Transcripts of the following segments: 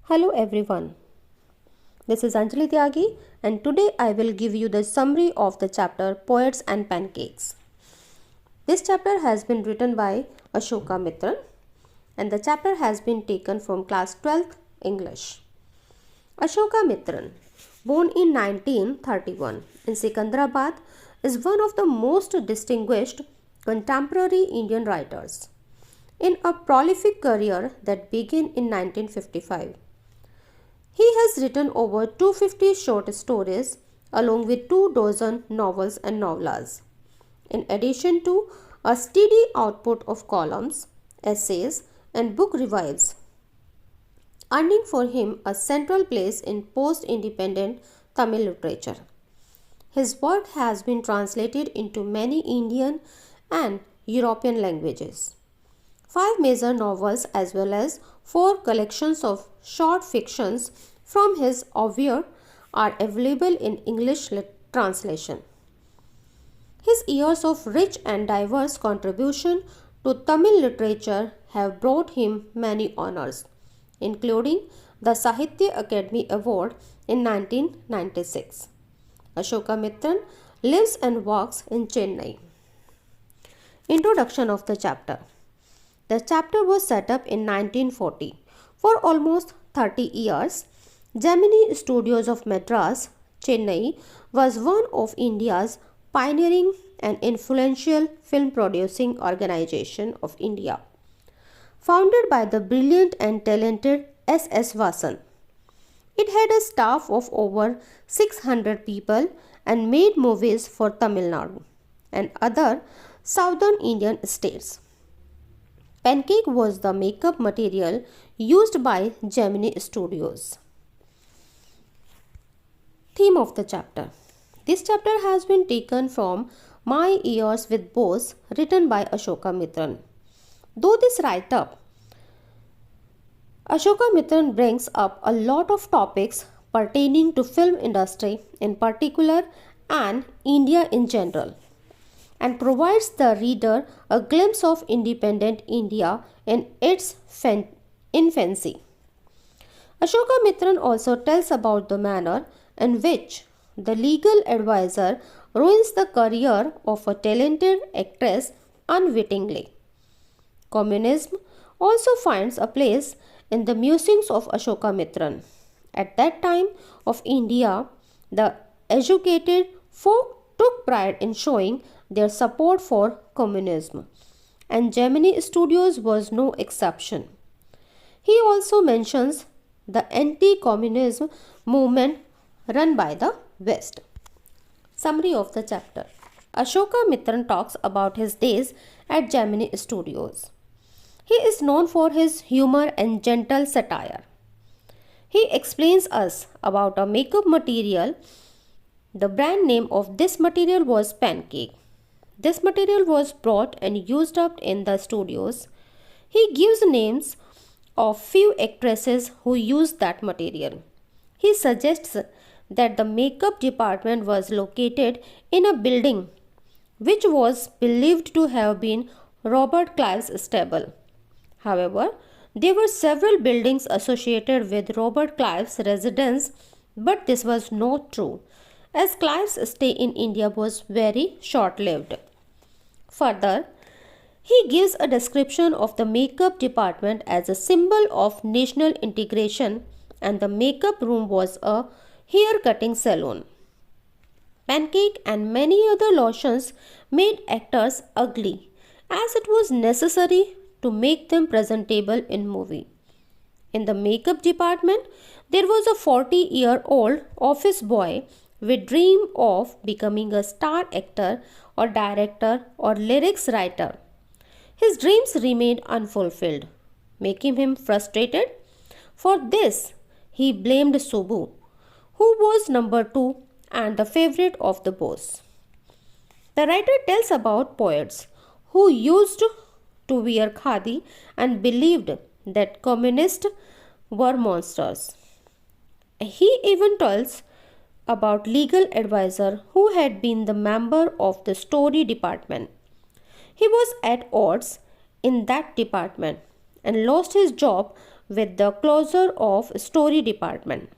Hello everyone, this is Anjali Tyagi and today I will give you the summary of the chapter Poets and Pancakes. This chapter has been written by Ashoka Mitran and the chapter has been taken from class 12th English. Ashoka Mitran, born in 1931 in Secunderabad, is one of the most distinguished contemporary Indian writers. In a prolific career that began in 1955, he has written over 250 short stories along with 2 dozen novels and novellas, in addition to a steady output of columns, essays, and book reviews, earning for him a central place in post-independent Tamil literature. His work has been translated into many Indian and European languages. 5 major novels as well as 4 collections of short fictions from his oeuvre are available in English translation. His years of rich and diverse contribution to Tamil literature have brought him many honors, including the Sahitya Academy Award in 1996. Ashoka Mitran lives and works in Chennai. Introduction of the chapter. The chapter was set up in 1940. For almost 30 years, Gemini Studios of Madras, Chennai was one of India's pioneering and influential film producing organization of India. Founded by the brilliant and talented S.S. Vasan, it had a staff of over 600 people and made movies for Tamil Nadu and other southern Indian states. Pancake was the makeup material used by Gemini Studios. Theme of the chapter. This chapter has been taken from My Years with Bose, written by Ashoka Mitran. Though this write-up, Ashoka Mitran brings up a lot of topics pertaining to film industry in particular and India in general, and provides the reader a glimpse of independent India in its infancy. Ashoka Mitran also tells about the manner in which the legal advisor ruins the career of a talented actress unwittingly. Communism also finds a place in the musings of Ashoka Mitran. At that time of India, the educated folk took pride in showing their support for communism, and Gemini Studios was no exception. He also mentions the anti-communism movement run by the West. Summary of the chapter. Ashoka Mitran talks about his days at Gemini Studios. He is known for his humor and gentle satire. He explains us about a makeup material. The brand name of this material was Pancake. This material was brought and used up in the studios. He gives names of few actresses who used that material. He suggests that the makeup department was located in a building which was believed to have been Robert Clive's stable. However, there were several buildings associated with Robert Clive's residence, but this was not true, as Clive's stay in India was very short-lived. Further, he gives a description of the makeup department as a symbol of national integration, and the makeup room was a hair-cutting salon. Pancake and many other lotions made actors ugly, as it was necessary to make them presentable in movie. In the makeup department, there was a 40-year-old office boy with dream of becoming a star actor or director or lyrics writer. His dreams remained unfulfilled, making him frustrated. For this, he blamed Subbu, who was number 2 and the favorite of the boss. The writer tells about poets who used to wear khadi and believed that communists were monsters. He even tells about legal advisor who had been the member of the story department. He was at odds in that department and lost his job with the closure of story department.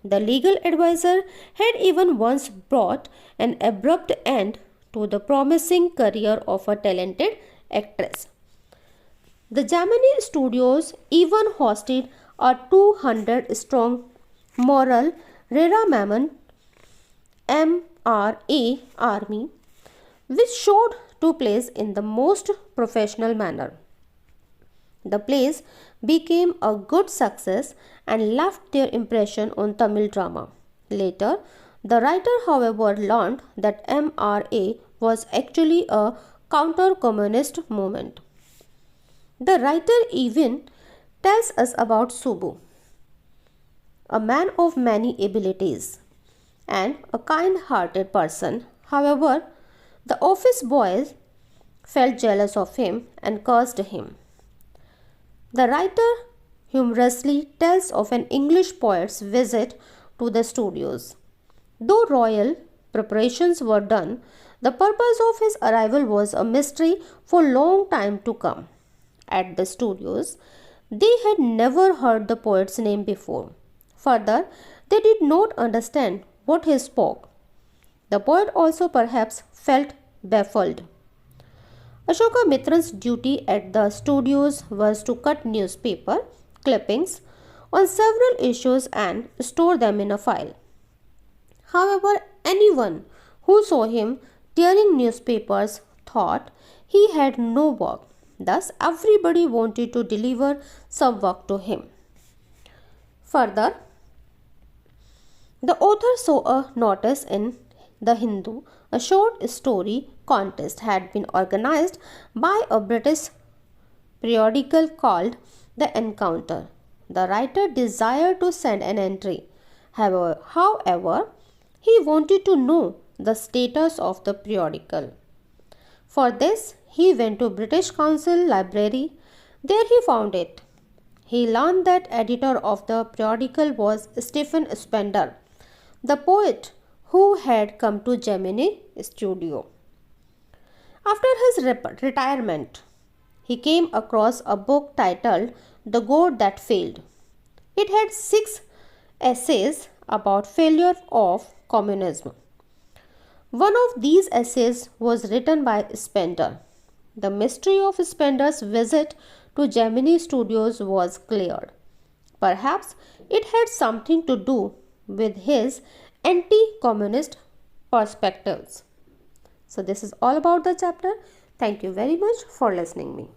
The legal advisor had even once brought an abrupt end to the promising career of a talented actress. The Gemini Studios even hosted a 200 strong moral Rera Mammon MRA army, which showed to plays in the most professional manner. The plays became a good success and left their impression on Tamil drama. Later, the writer, however, learned that MRA was actually a counter-communist movement. The writer even tells us about Subu, a man of many abilities and a kind-hearted person. However, the office boys felt jealous of him and cursed him. The writer humorously tells of an English poet's visit to the studios. Though royal preparations were done, the purpose of his arrival was a mystery for a long time to come. At the studios, they had never heard the poet's name before. Further, they did not understand what he spoke. The poet also perhaps felt baffled. Ashoka Mitran's duty at the studios was to cut newspaper clippings on several issues and store them in a file. However, anyone who saw him tearing newspapers thought he had no work. Thus, everybody wanted to deliver some work to him. Further, the author saw a notice in the Hindu. A short story contest had been organized by a British periodical called The Encounter. The writer desired to send an entry. However, he wanted to know the status of the periodical. For this, he went to British Council Library. There he found it. He learned that editor of the periodical was Stephen Spender, the poet who had come to Gemini studio. After his retirement, he came across a book titled The God That Failed. It had 6 essays about failure of communism. One of these essays was written by Spender. The mystery of Spender's visit to Gemini Studios was cleared. Perhaps it had something to do with his anti-communist perspectives. So this is all about the chapter. Thank you very much for listening me.